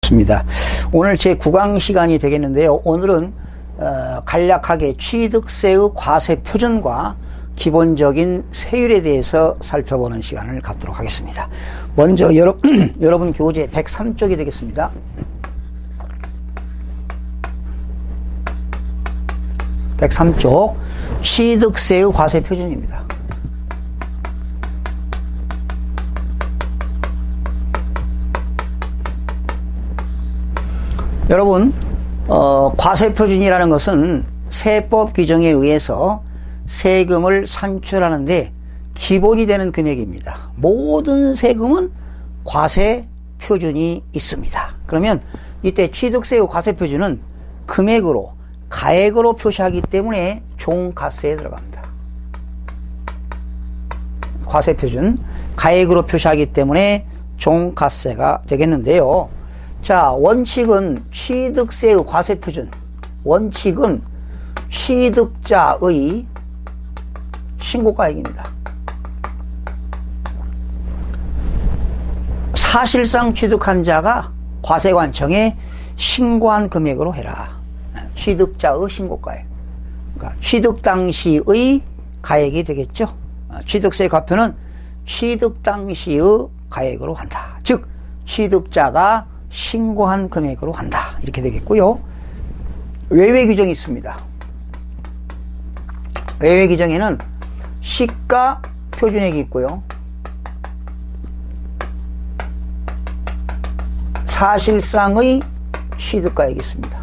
반갑습니다. 오늘 제 9강 시간이 되겠는데요. 오늘은 간략하게 취득세의 과세 표준과 기본적인 세율에 대해서 살펴보는 시간을 갖도록 하겠습니다. 먼저 여러분 교재 103쪽이 되겠습니다. (103쪽) 취득세의 과세 표준입니다. 여러분, 과세 표준이라는 것은 세법 규정에 의해서 세금을 산출하는데 기본이 되는 금액입니다. 모든 세금은 과세 표준이 있습니다. 그러면 이때 취득세의 과세 표준은 금액으로, 가액으로 표시하기 때문에 종가세에 들어갑니다. 과세 표준, 가액으로 표시하기 때문에 종가세가 되겠는데요. 자, 원칙은 취득세의 과세 표준, 원칙은 취득자의 신고가액입니다. 사실상 취득한 자가 과세관청에 신고한 금액으로 해라. 취득자의 신고가액. 그러니까 취득 당시의 가액이 되겠죠. 취득세 과표는 취득 당시의 가액으로 한다. 즉, 취득자가 신고한 금액으로 한다. 이렇게 되겠고요. 외외 규정이 있습니다. 외외 규정에는 시가 표준액이 있고요. 사실상의 취득가액이 있습니다.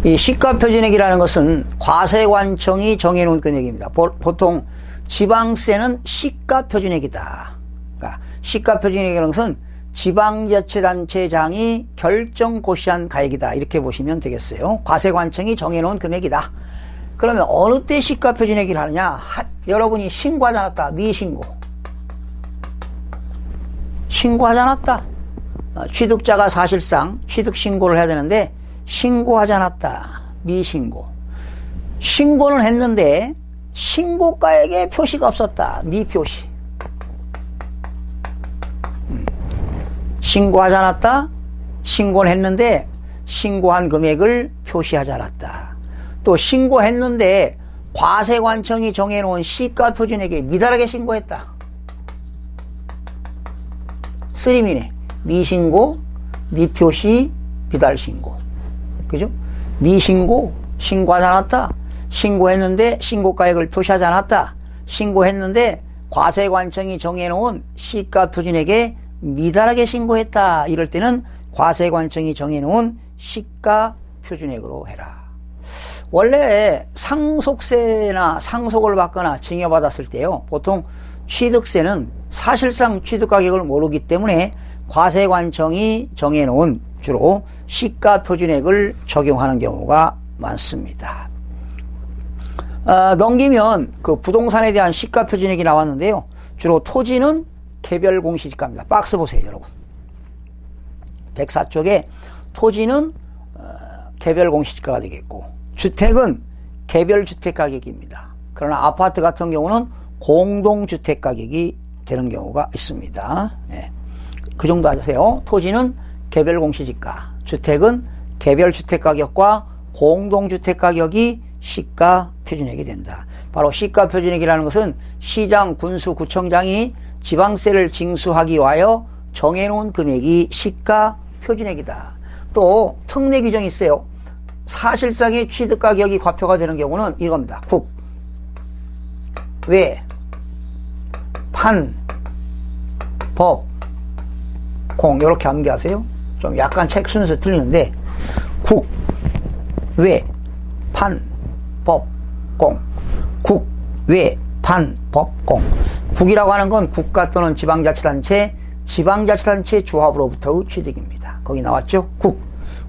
이 시가 표준액이라는 것은 과세관청이 정해놓은 금액입니다. 보통 지방세는 시가 표준액이다. 그러니까 시가 표준액이라는 것은 지방자치단체장이 결정 고시한 가액이다. 이렇게 보시면 되겠어요. 과세관청이 정해놓은 금액이다. 그러면 어느 때 시가 표준액을 하느냐? 여러분이 신고하지 않았다. 미신고. 신고하지 않았다. 취득자가 사실상 취득신고를 해야 되는데 신고하지 않았다. 미신고. 신고는 했는데 신고가액에 표시가 없었다. 미표시. 신고하지 않았다. 신고는 했는데 신고한 금액을 표시하지 않았다. 또 신고했는데 과세관청이 정해놓은 시가 표준액에 미달하게 신고했다. 쓰리미네. 미신고, 미표시, 미달신고. 그죠? 미신고, 신고하지 않았다. 신고했는데 신고가액을 표시하지 않았다. 신고했는데 과세관청이 정해놓은 시가 표준액에 미달하게 신고했다. 이럴 때는 과세관청이 정해놓은 시가 표준액으로 해라. 원래 상속세나 상속을 받거나 증여받았을 때요, 보통 취득세는 사실상 취득가격을 모르기 때문에 과세관청이 정해놓은 주로 시가 표준액을 적용하는 경우가 많습니다. 넘기면 그 부동산에 대한 시가 표준액이 나왔는데요. 주로 토지는 개별 공시지가입니다. 박스 보세요, 여러분. 104쪽에 토지는 개별 공시지가가 되겠고, 주택은 개별 주택 가격입니다. 그러나 아파트 같은 경우는 공동주택 가격이 되는 경우가 있습니다. 네. 그 정도 아세요. 토지는 개별 공시지가, 주택은 개별 주택 가격과 공동주택 가격이 시가 표준액이 된다. 바로 시가 표준액이라는 것은 시장, 군수, 구청장이 지방세를 징수하기 위하여 정해놓은 금액이 시가 표준액이다. 또 특례 규정이 있어요. 사실상의 취득가격이 과표가 되는 경우는 이겁니다. 국, 외, 판, 법, 공. 이렇게 암기하세요. 좀 약간 책 순서 틀리는데 국, 외, 판, 법, 공. 국, 외, 판, 법, 공. 국이라고 하는 건 국가 또는 지방자치단체, 지방자치단체 조합으로부터의 취득입니다. 거기 나왔죠? 국.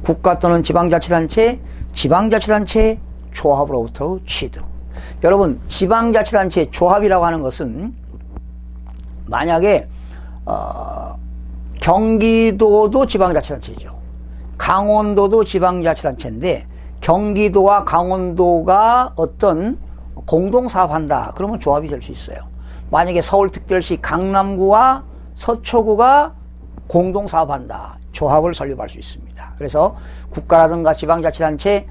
국가 또는 지방자치단체, 지방자치단체 조합으로부터의 취득. 여러분, 지방자치단체 조합이라고 하는 것은 만약에 경기도도 지방자치단체죠. 강원도도 지방자치단체인데 경기도와 강원도가 어떤 공동사업한다. 그러면 조합이 될 수 있어요. 만약에 서울특별시 강남구와 서초구가 공동사업한다. 조합을 설립할 수 있습니다. 그래서 국가라든가 지방자치단체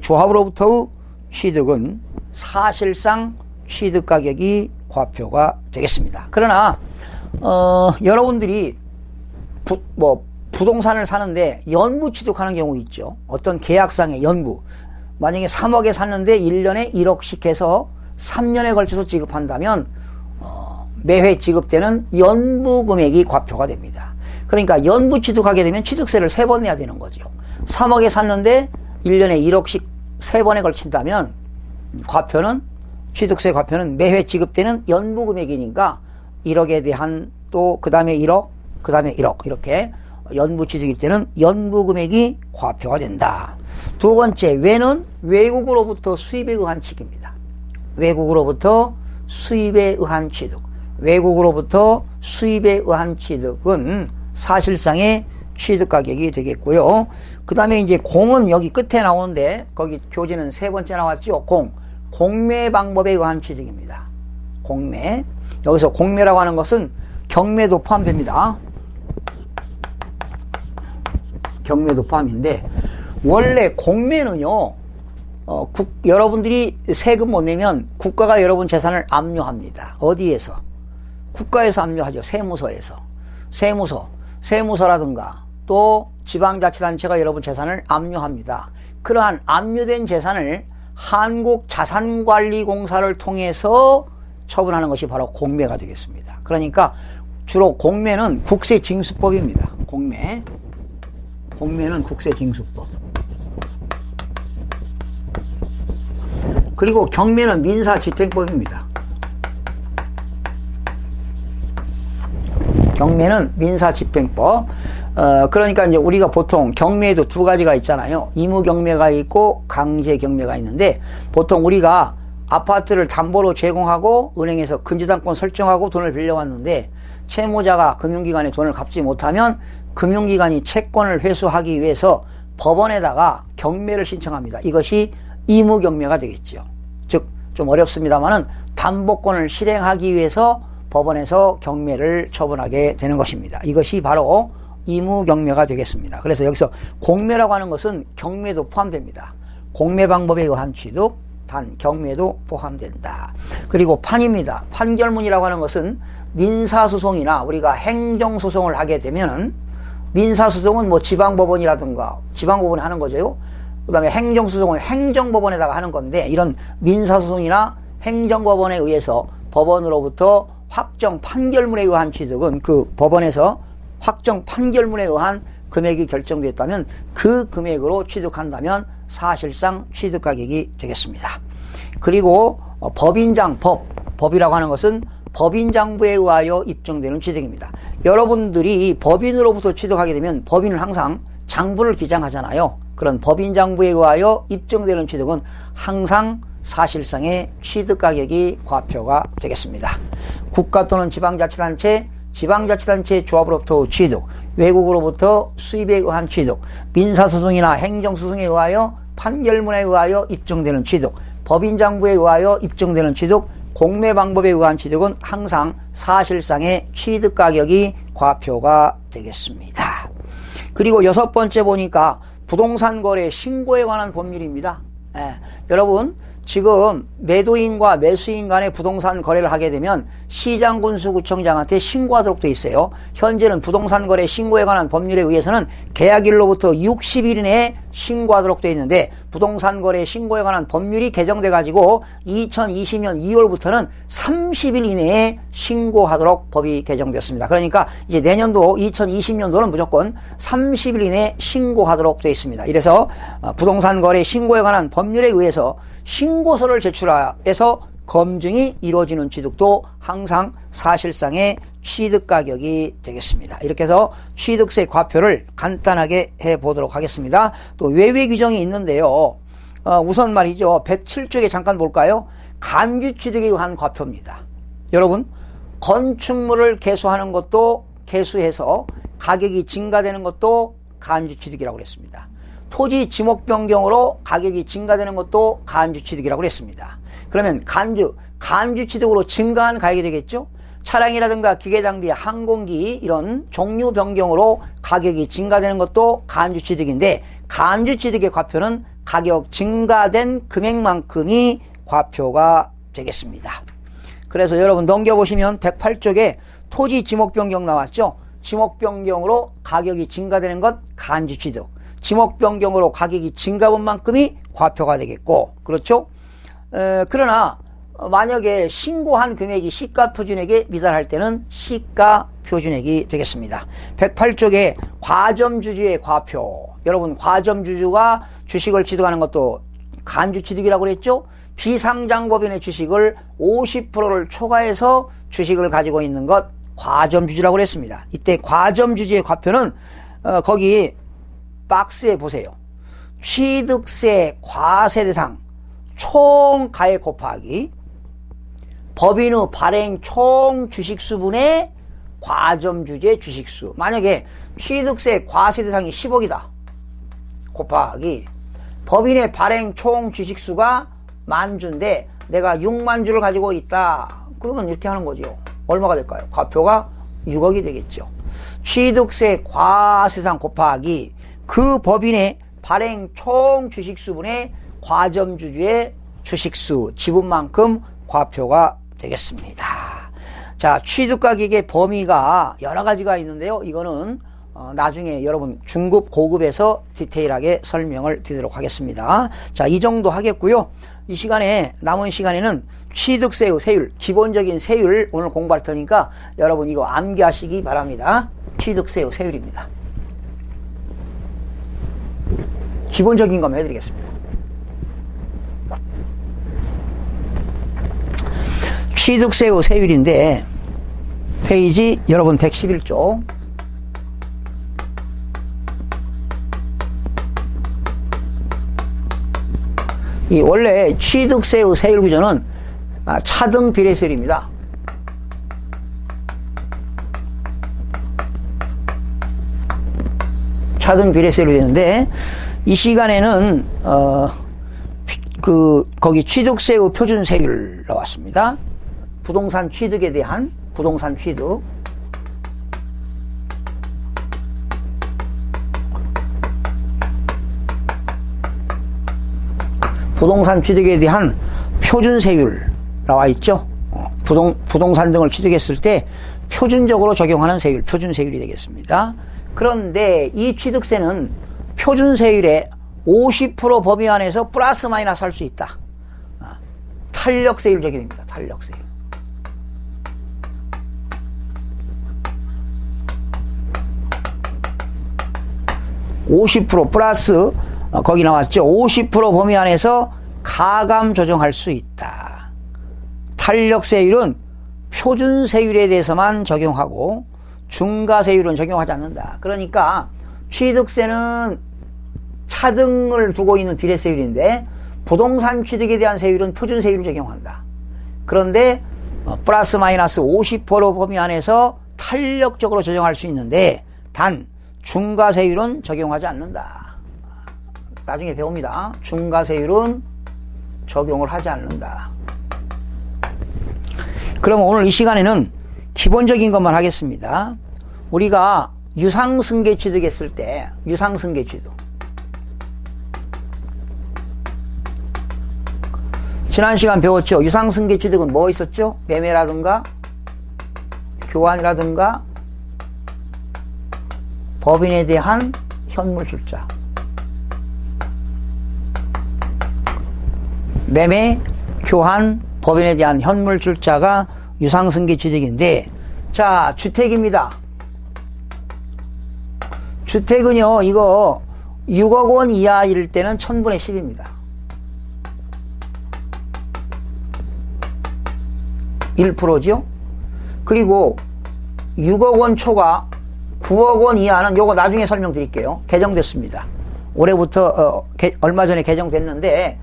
조합으로부터의 취득은 사실상 취득가격이 과표가 되겠습니다. 그러나 여러분들이 부동산을 사는데 연부 취득하는 경우 있죠. 어떤 계약상의 연부. 만약에 3억에 샀는데 1년에 1억씩 해서 3년에 걸쳐서 지급한다면 매회 지급되는 연부 금액이 과표가 됩니다. 그러니까 연부 취득하게 되면 취득세를 3번 내야 되는 거죠. 3억에 샀는데 1년에 1억씩 3번에 걸친다면 취득세 과표는 매회 지급되는 연부 금액이니까 1억에 대한 또 그 다음에 1억, 그 다음에 1억 이렇게 연부 취득일 때는 연부 금액이 과표가 된다. 두 번째, 외는 외국으로부터 수입에 의한 취득입니다. 외국으로부터 수입에 의한 취득. 외국으로부터 수입에 의한 취득은 사실상의 취득 가격이 되겠고요. 그 다음에 이제 공은 여기 끝에 나오는데 거기 교재는 3번째 나왔죠. 공매 방법에 의한 취득입니다. 공매. 여기서 공매라고 하는 것은 경매도 포함됩니다. 경매도 포함인데 원래 공매는요 여러분들이 세금 못 내면 국가가 여러분 재산을 압류합니다. 어디에서? 국가에서 압류하죠. 세무서라든가 또 지방자치단체가 여러분 재산을 압류합니다. 그러한 압류된 재산을 한국자산관리공사를 통해서 처분하는 것이 바로 공매가 되겠습니다. 그러니까 주로 공매는 국세징수법입니다. 공매는 국세징수법. 그리고 경매는 민사집행법입니다. 경매는 민사집행법. 그러니까 이제 우리가 보통 경매에도 2가지가 있잖아요. 의무경매가 있고 강제경매가 있는데 보통 우리가 아파트를 담보로 제공하고 은행에서 근저당권 설정하고 돈을 빌려왔는데 채무자가 금융기관에 돈을 갚지 못하면 금융기관이 채권을 회수하기 위해서 법원에다가 경매를 신청합니다. 이것이 의무경매가 되겠죠. 즉 좀 어렵습니다만은 담보권을 실행하기 위해서 법원에서 경매를 처분하게 되는 것입니다. 이것이 바로 의무경매가 되겠습니다. 그래서 여기서 공매라고 하는 것은 경매도 포함됩니다. 공매 방법에 의한 취득, 단 경매도 포함된다. 그리고 판입니다. 판결문이라고 하는 것은 민사소송이나 우리가 행정소송을 하게 되면은 민사소송은 뭐 지방법원이라든가 지방법원에 하는 거죠. 그 다음에 행정소송은 행정법원에다가 하는 건데 이런 민사소송이나 행정법원에 의해서 법원으로부터 확정 판결문에 의한 취득은 그 법원에서 확정 판결문에 의한 금액이 결정됐다면 그 금액으로 취득한다면 사실상 취득 가격이 되겠습니다. 그리고 법이라고 하는 것은 법인장부에 의하여 입증되는 취득입니다. 여러분들이 법인으로부터 취득하게 되면 법인은 항상 장부를 기장하잖아요. 그런 법인장부에 의하여 입증되는 취득은 항상 사실상의 취득 가격이 과표가 되겠습니다. 국가 또는 지방자치단체 조합으로부터 취득, 외국으로부터 수입에 의한 취득, 민사소송이나 행정소송에 의하여 판결문에 의하여 입증되는 취득, 법인장부에 의하여 입증되는 취득, 공매 방법에 의한 취득은 항상 사실상의 취득 가격이 과표가 되겠습니다. 그리고 6번째 보니까 부동산 거래 신고에 관한 법률입니다. 여러분 지금 매도인과 매수인 간의 부동산 거래를 하게 되면 시장군수구청장한테 신고하도록 되어 있어요. 현재는 부동산 거래 신고에 관한 법률에 의해서는 계약일로부터 60일 이내에 신고하도록 되어 있는데 부동산 거래 신고에 관한 법률이 개정돼 가지고 2020년 2월부터는 30일 이내에 신고하도록 법이 개정되었습니다. 그러니까 이제 내년도 2020년도는 무조건 30일 이내에 신고하도록 되어 있습니다. 이래서 부동산 거래 신고에 관한 법률에 의해서 신고서를 제출해서 검증이 이루어지는 취득도 항상 사실상의 취득 가격이 되겠습니다. 이렇게 해서 취득세 과표를 간단하게 해보도록 하겠습니다. 또 외외 규정이 있는데요. 우선 말이죠. 107쪽에 잠깐 볼까요? 간주 취득에 의한 과표입니다. 여러분 건축물을 개수하는 것도 개수해서 가격이 증가되는 것도 간주 취득이라고 그랬습니다. 토지 지목 변경으로 가격이 증가되는 것도 간주 취득이라고 그랬습니다. 그러면 간주 취득으로 증가한 가격이 되겠죠. 차량이라든가 기계장비, 항공기 이런 종류 변경으로 가격이 증가되는 것도 간주 취득인데, 간주 취득의 과표는 가격 증가된 금액만큼이 과표가 되겠습니다. 그래서 여러분 넘겨보시면 108쪽에 토지 지목 변경 나왔죠. 지목 변경으로 가격이 증가되는 것 간주 취득, 지목 변경으로 가격이 증가한 만큼이 과표가 되겠고, 그렇죠? 그러나 만약에 신고한 금액이 시가 표준액에 미달할 때는 시가 표준액이 되겠습니다. 108쪽에 과점주주의 과표, 여러분 과점주주가 주식을 취득하는 것도 간주 취득이라고 그랬죠. 비상장법인의 주식을 50%를 초과해서 주식을 가지고 있는 것 과점주주라고 그랬습니다. 이때 과점주주의 과표는 거기 박스에 보세요. 취득세 과세대상 총 가액 곱하기 법인 후 발행 총 주식수분의 과점주주의 주식수. 만약에 취득세 과세대상이 10억이다 곱하기 법인의 발행 총 주식수가 10,000주인데 내가 60,000주를 가지고 있다. 그러면 이렇게 하는 거죠. 얼마가 될까요? 과표가 6억이 되겠죠. 취득세 과세상 곱하기 그 법인의 발행 총 주식수분의 과점주주의 주식수 지분만큼 과표가 되겠습니다. 자, 취득가격의 범위가 여러 가지가 있는데요. 이거는 나중에 여러분 중급, 고급에서 디테일하게 설명을 드리도록 하겠습니다. 자, 이 정도 하겠고요. 이 시간에, 남은 시간에는 취득세의 세율, 기본적인 세율 오늘 공부할 테니까 여러분 이거 암기하시기 바랍니다. 취득세의 세율입니다. 기본적인 것만 해드리겠습니다. 취득세의 세율인데 페이지 여러분 111쪽 이 원래 취득세의 세율 구조는 차등 비례세율입니다. 차등 비례세율이 되는데 이 시간에는 거기 취득세의 표준세율 나왔습니다. 부동산 취득에 대한 부동산 취득 부동산 취득에 대한 표준세율 나와 있죠. 부동산 등을 취득했을 때 표준적으로 적용하는 세율, 표준세율이 되겠습니다. 그런데 이 취득세는 표준세율의 50% 범위 안에서 플러스 마이너스 할 수 있다. 탄력세율 적용입니다. 탄력세율. (50% 플러스) 거기 나왔죠. 50% 범위 안에서 가감 조정할 수 있다. 탄력세율은 표준세율에 대해서만 적용하고 중과세율은 적용하지 않는다. 그러니까 취득세는 차등을 두고 있는 비례세율인데 부동산 취득에 대한 세율은 표준세율을 적용한다. 그런데 플러스 마이너스 50% 범위 안에서 탄력적으로 조정할 수 있는데 단 중과세율은 적용하지 않는다. 나중에 배웁니다. 중과세율은 적용을 하지 않는다. 그럼 오늘 이 시간에는 기본적인 것만 하겠습니다. 우리가 유상승계 취득했을 때 유상승계 취득 지난 시간 배웠죠. 유상승계 취득은 뭐 있었죠? 매매라든가 교환이라든가 법인에 대한 현물출자, 매매, 교환, 법인에 대한 현물출자가 유상승계 취득인데, 자, 주택입니다. 주택은요, 이거 6억 원 이하일 때는 1000분의 10입니다. 1%죠? 그리고 6억 원 초과 9억 원 이하는 요거 나중에 설명드릴게요. 개정됐습니다. 올해부터 얼마 전에 개정됐는데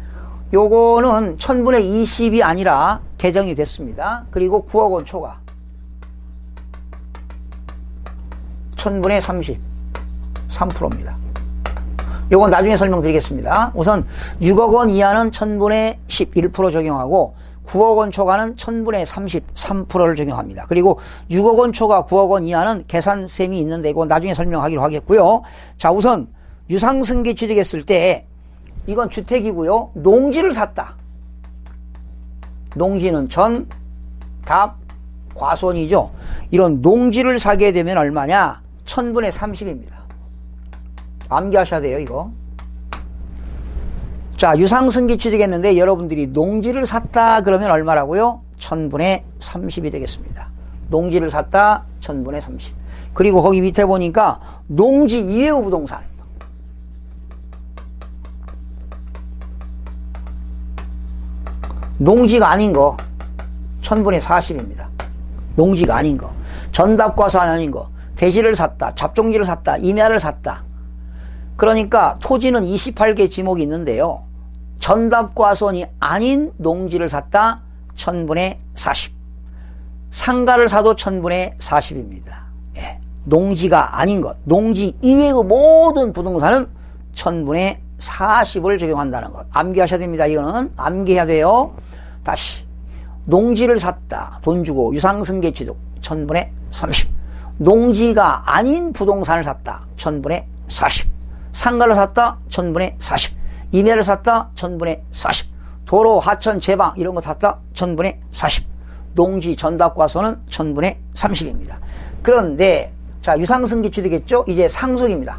요거는 1000분의 20이 아니라 개정이 됐습니다. 그리고 9억 원 초과 1000분의 30 3%입니다. 요건 나중에 설명드리겠습니다. 우선 6억 원 이하는 1000분의 11% 적용하고 9억 원 초과는 1000분의 33%를 적용합니다. 그리고 6억 원 초과 9억 원 이하는 계산셈이 있는데 이건 나중에 설명하기로 하겠고요. 자, 우선 유상승계 취득했을 때 이건 주택이고요. 농지를 샀다. 농지는 전, 답, 과손이죠. 이런 농지를 사게 되면 얼마냐? 1000분의 30입니다. 암기하셔야 돼요, 이거. 자, 유상승계 취득했는데 여러분들이 농지를 샀다 그러면 얼마라고요? 1000분의 30이 되겠습니다. 농지를 샀다 1000분의 30. 그리고 거기 밑에 보니까 농지 이외의 부동산. 농지가 아닌 거 1000분의 40입니다. 농지가 아닌 거. 전답과서 아닌 거. 대지를 샀다. 잡종지를 샀다. 임야를 샀다. 그러니까 토지는 28개 지목이 있는데요. 전답과선이 아닌 농지를 샀다 1000분의 40. 상가를 사도 1000분의 40입니다. 예. 농지가 아닌 것, 농지 이외의 모든 부동산은 1000분의 40을 적용한다는 것. 암기하셔야 됩니다. 이거는 암기해야 돼요. 다시 농지를 샀다. 돈 주고 유상승계 취득 1000분의 30. 농지가 아닌 부동산을 샀다. 1000분의 40. 상가를 샀다. 1000분의 40. 임야를 샀다. 1000분의 40. 도로, 하천, 제방 이런 거 샀다. 1000분의 40. 농지, 전답과소는 1000분의 30입니다. 그런데 자, 유상승계 취득했죠? 이제 상속입니다.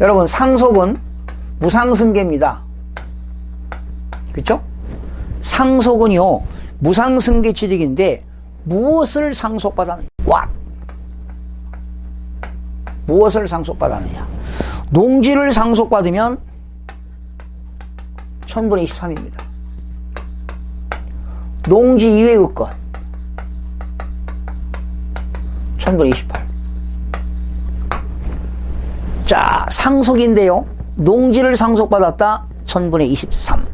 여러분, 상속은 무상승계입니다. 그렇죠? 상속은요, 무상승계 취득인데 무엇을 상속받았느냐? 무엇을 상속받았느냐? 농지를 상속받으면 1000분의 23입니다. 농지 이외의 것 1000분의 28. 자, 상속인데요. 농지를 상속받았다 1000분의 23.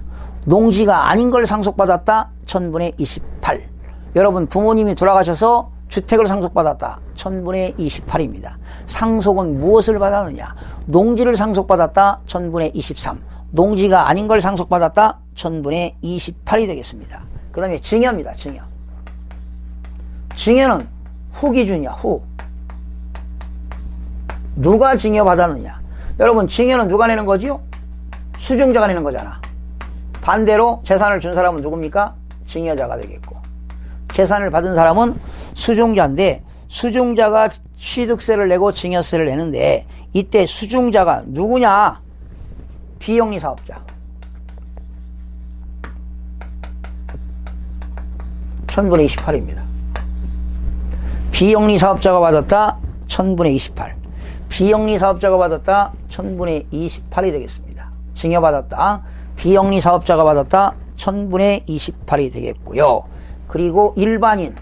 농지가 아닌 걸 상속받았다 1000분의 28. 여러분, 부모님이 돌아가셔서 주택을 상속받았다 1000분의 28입니다. 상속은 무엇을 받았느냐? 농지를 상속받았다 1000분의 23. 농지가 아닌 걸 상속받았다 1000분의 28이 되겠습니다. 그 다음에 증여입니다. 증여. 증여는 후 기준이야. 후. 누가 증여받았느냐? 여러분, 증여는 누가 내는 거지요? 수증자가 내는 거잖아. 반대로 재산을 준 사람은 누굽니까? 증여자가 되겠고, 재산을 받은 사람은 수증자인데, 수증자가 취득세를 내고 증여세를 내는데, 이때 수증자가 누구냐? 비영리 사업자. 1000분의 28입니다. 비영리 사업자가 받았다 1000분의 28. 비영리 사업자가 받았다 1000분의 28이 되겠습니다. 증여받았다. 비영리 사업자가 받았다 1000분의 28이 되겠고요. 그리고 일반인이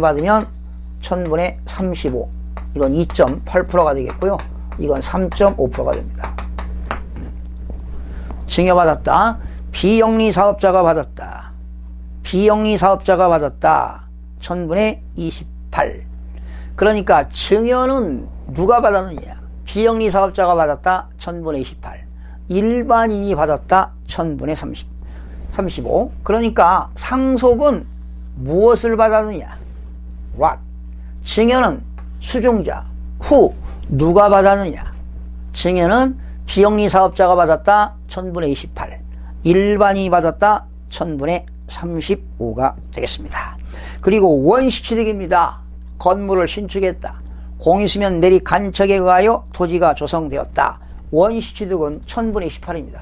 받으면 1000분의 35. 이건 2.8%가 되겠고요. 이건 3.5%가 됩니다. 증여받았다. 비영리 사업자가 받았다. 비영리 사업자가 받았다 1000분의 28. 그러니까 증여는 누가 받았느냐? 비영리 사업자가 받았다 1000분의 28. 일반인이 받았다 1000분의 35. 그러니까 상속은 무엇을 받았느냐? What? 증여는 수증자. 후. 누가 받았느냐? 증여는 비영리 사업자가 받았다 1000분의 28. 일반인이 받았다 1000분의 35가 되겠습니다. 그리고 원시취득입니다. 건물을 신축했다. 공유수면 매립 간척에 의하여 토지가 조성되었다. 원시취득은 1000분의 28입니다.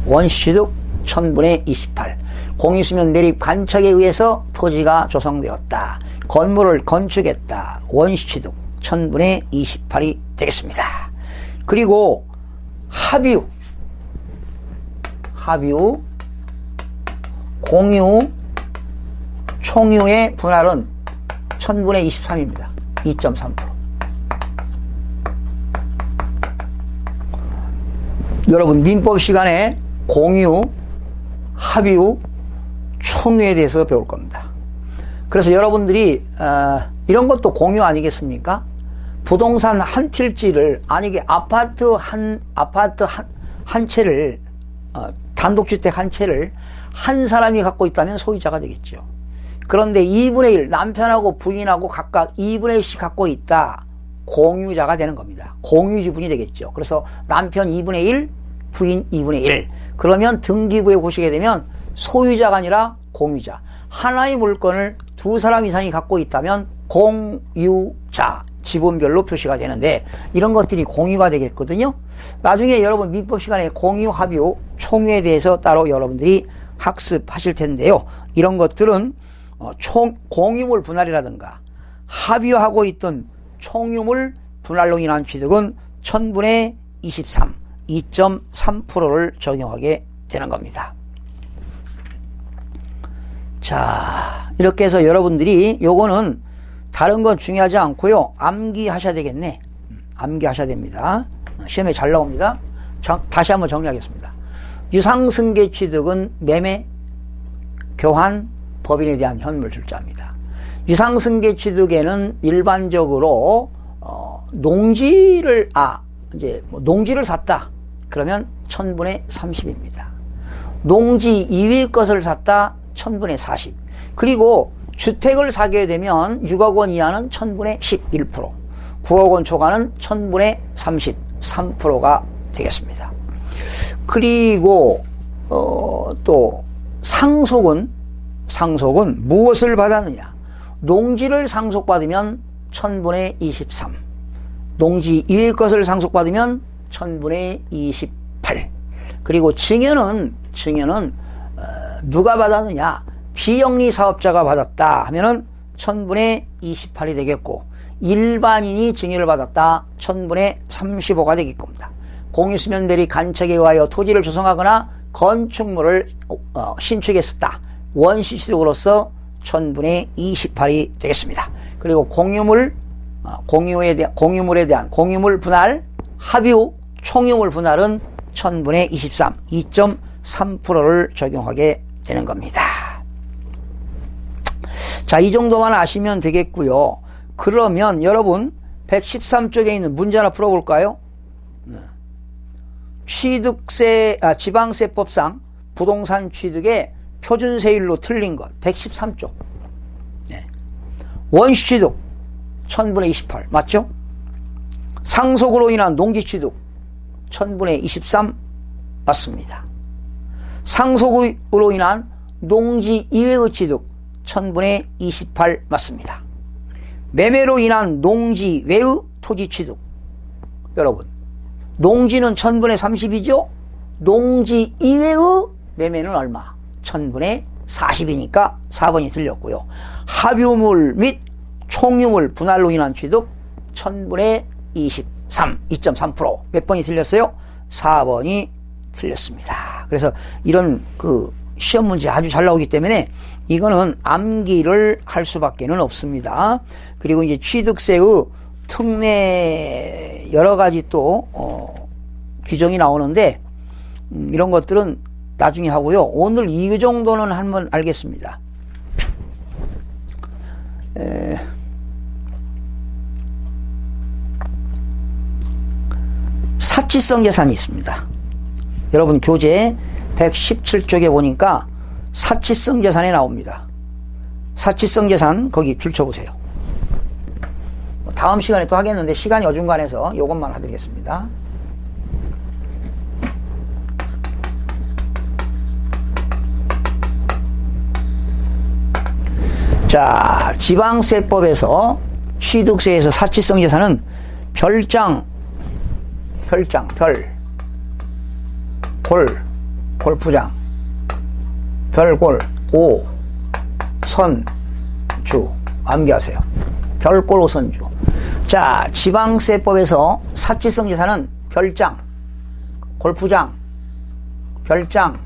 원시취득 1000분의 28. 공유수면 매립 간척에 의해서 토지가 조성되었다. 건물을 건축했다. 원시취득 1000분의 28이 되겠습니다. 그리고 합유, 공유, 총유의 분할은 1000분의 23입니다. 2.3%. 여러분, 민법 시간에 공유, 합유, 총유에 대해서 배울 겁니다. 그래서 여러분들이 이런 것도 공유 아니겠습니까? 부동산 한 필지를, 아니 이게 아파트 한 채를, 단독주택 한 채를 한 사람이 갖고 있다면 소유자가 되겠죠. 그런데 2분의 1, 남편하고 부인하고 각각 2분의 1씩 갖고 있다. 공유자가 되는 겁니다. 공유지분이 되겠죠. 그래서 남편 2분의 1, 부인 2분의 1. 그러면 등기부에 보시게 되면 소유자가 아니라 공유자. 하나의 물건을 두 사람 이상이 갖고 있다면 공유자. 지분별로 표시가 되는데 이런 것들이 공유가 되겠거든요. 나중에 여러분 민법 시간에 공유, 합유, 총유에 대해서 따로 여러분들이 학습하실 텐데요. 이런 것들은 공유물 분할이라든가 합유하고 있던 총유물 분할로 인한 취득은 1000분의 23, 2.3%를 적용하게 되는 겁니다. 자, 이렇게 해서 여러분들이 요거는 다른 건 중요하지 않고요. 암기하셔야 되겠네. 암기하셔야 됩니다. 시험에 잘 나옵니다. 다시 한번 정리하겠습니다. 유상승계 취득은 매매, 교환, 법인에 대한 현물 출자입니다. 유상승계 취득에는 일반적으로 농지를 샀다. 그러면 1000분의 30입니다. 농지 이외의 것을 샀다. 1000분의 40. 그리고 주택을 사게 되면 6억 원 이하는 1000분의 11%, 9억 원 초과는 1000분의 33%가 되겠습니다. 그리고 또 상속은 무엇을 받았느냐? 농지를 상속받으면 1000분의 23, 농지 이외의 것을 상속받으면 1000분의 28. 그리고 증여는 누가 받았느냐? 비영리 사업자가 받았다 하면은 1000분의 28이 되겠고, 일반인이 증여를 받았다 1000분의 35가 되길 겁니다. 공유수면 대리 간척에 의하여 토지를 조성하거나 건축물을 신축했었다. 원시취득으로서 1000분의 28이 되겠습니다. 그리고 공유물에 대한 공유물 분할, 합유, 총유물 분할은 1000분의 23, 2.3%를 적용하게 되는 겁니다. 자, 이 정도만 아시면 되겠고요. 그러면 여러분 113쪽에 있는 문제 하나 풀어볼까요? 지방세법상 부동산 취득의 표준세율로 틀린 것 113쪽. 원시취득 1000분의 28 맞죠? 상속으로 인한 농지취득 1000분의 23 맞습니다. 상속으로 인한 농지 이외의 취득 1000분의 28 맞습니다. 매매로 인한 농지 외의 토지 취득, 여러분 농지는 1000분의 30이죠? 농지 이외의 매매는 얼마? 1000분의 40이니까 4번이 틀렸고요. 합유물 및 총유물 분할로 인한 취득 1000분의 23, 2.3%. 몇 번이 틀렸어요? 4번이 틀렸습니다. 그래서 이런 시험 문제 아주 잘 나오기 때문에 이거는 암기를 할 수밖에는 없습니다. 그리고 이제 취득세의 특례 여러 가지 또 규정이 나오는데 이런 것들은 나중에 하고요. 오늘 이 정도는 한번 알겠습니다. 사치성 재산이 있습니다. 여러분 교재 117쪽에 보니까 사치성 재산이 나옵니다. 사치성 재산 거기 줄쳐보세요. 다음 시간에 또 하겠는데 시간이 어중간해서 이것만 해드리겠습니다. 자, 지방세법에서 취득세에서 사치성 재산은 별장, 골프장, 별골, 선주 암기하세요. 별골, 오선주. 자, 지방세법에서 사치성 재산은 별장, 골프장, 별장,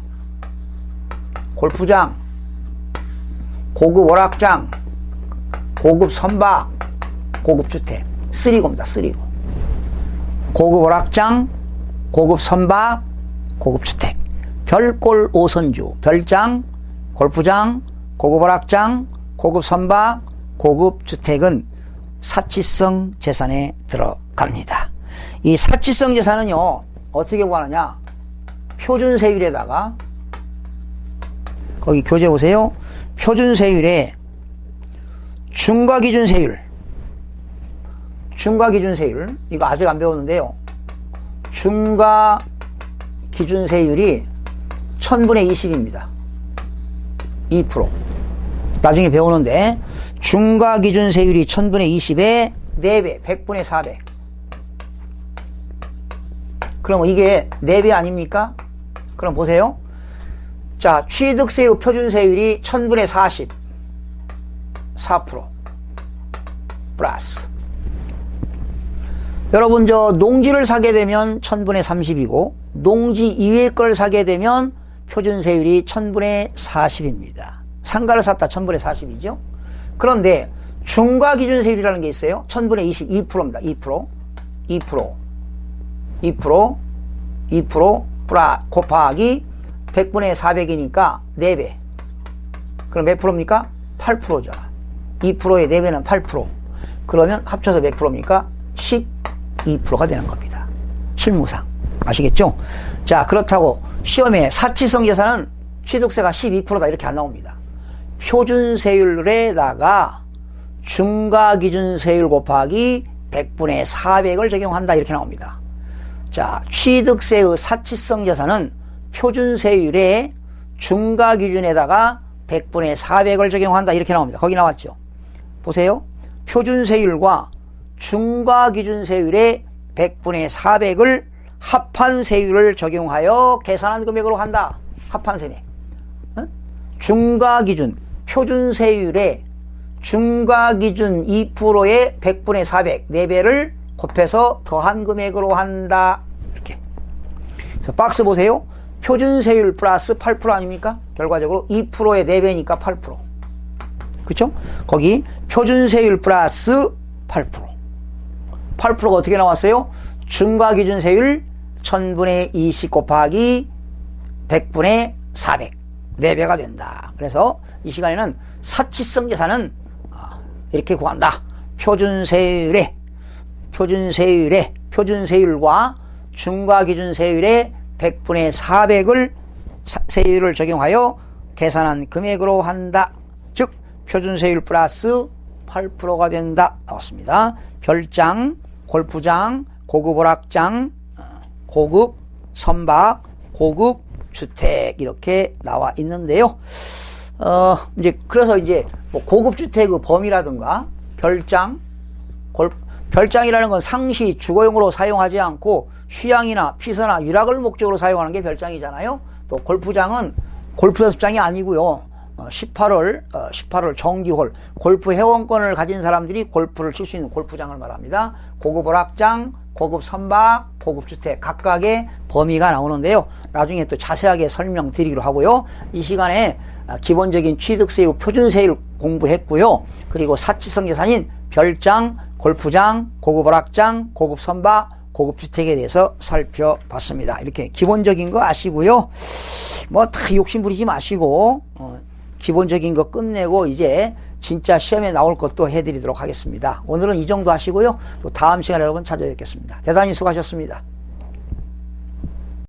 골프장, 고급 오락장, 고급 선박, 고급 주택. 쓰리고입니다. 쓰리고. 고급 오락장, 고급 선박, 고급 주택. 별골 5선주, 별장, 골프장, 고급 오락장, 고급 선박, 고급 주택은 사치성 재산에 들어갑니다. 이 사치성 재산은요, 어떻게 구하느냐? 표준세율에다가, 거기 교재 보세요. 표준세율에 중과기준세율, 중과기준세율, 이거 아직 안 배웠는데요. 중과기준세율이 1000분의 20입니다. 2%. 나중에 배우는데, 중과기준세율이 1000분의 20에 4배, 100분의 400. 그럼 이게 4배 아닙니까? 그럼 보세요. 자, 취득세율 표준세율이 1000분의 40. 4% 플러스. 여러분, 저 농지를 사게 되면 1000분의 30이고, 농지 이외의 걸 사게 되면 표준세율이 1000분의 40입니다. 상가를 샀다 1000분의 40이죠. 그런데 중과기준세율이라는 게 있어요. 1000분의 20, 2%입니다. 2% 곱하기 100분의 400이니까 4배. 그럼 몇 프로입니까? 8%죠. 2%의 4배는 8%. 그러면 합쳐서 몇 프로입니까? 12%가 되는 겁니다. 실무상. 아시겠죠? 자, 그렇다고 시험에 사치성 재산은 취득세가 12%다 이렇게 안 나옵니다. 표준세율에다가 중과기준세율 곱하기 100분의 400을 적용한다 이렇게 나옵니다. 자, 취득세의 사치성 재산은 표준세율에 중과기준에다가 100분의 400을 적용한다 이렇게 나옵니다. 거기 나왔죠. 보세요. 표준세율과 중과기준세율의 100분의 400을 합한세율을 적용하여 계산한 금액으로 한다. 합한세네. 중과기준, 표준세율의 중과기준 2%의 100분의 400, 4배를 곱해서 더한 금액으로 한다. 이렇게. 그래서 박스 보세요. 표준세율 플러스 8% 아닙니까? 결과적으로 2%의 4배니까 8%. 그쵸? 거기 표준세율 플러스 8%. 8%가 어떻게 나왔어요? 중과기준세율 1000분의 20 곱하기 100분의 400. 4배가 된다. 그래서 이 시간에는 사치성 재산은 이렇게 구한다. 표준세율과 중과기준세율의 100분의 400을 세율을 적용하여 계산한 금액으로 한다. 즉 표준세율 플러스 8%가 된다. 나왔습니다. 별장, 골프장, 고급 오락장, 고급 선박, 고급 주택 이렇게 나와 있는데요. 이제 그래서 이제 뭐 고급 주택의 범위라든가 별장이라는 건 상시 주거용으로 사용하지 않고 휴양이나 피서나 유락을 목적으로 사용하는 게 별장이잖아요. 또 골프장은 골프 연습장이 아니고요. 18홀 정기홀 골프 회원권을 가진 사람들이 골프를 칠 수 있는 골프장을 말합니다. 고급 오락장, 고급 선박, 고급 주택 각각의 범위가 나오는데요. 나중에 또 자세하게 설명드리기로 하고요. 이 시간에 기본적인 취득세율, 표준세율 공부했고요. 그리고 사치성 재산인 별장, 골프장, 고급 오락장, 고급 선박, 고급 주택에 대해서 살펴봤습니다. 이렇게 기본적인 거 아시고요. 뭐 다 욕심 부리지 마시고 기본적인 거 끝내고 이제 진짜 시험에 나올 것도 해드리도록 하겠습니다. 오늘은 이 정도 하시고요. 또 다음 시간에 여러분 찾아뵙겠습니다. 대단히 수고하셨습니다.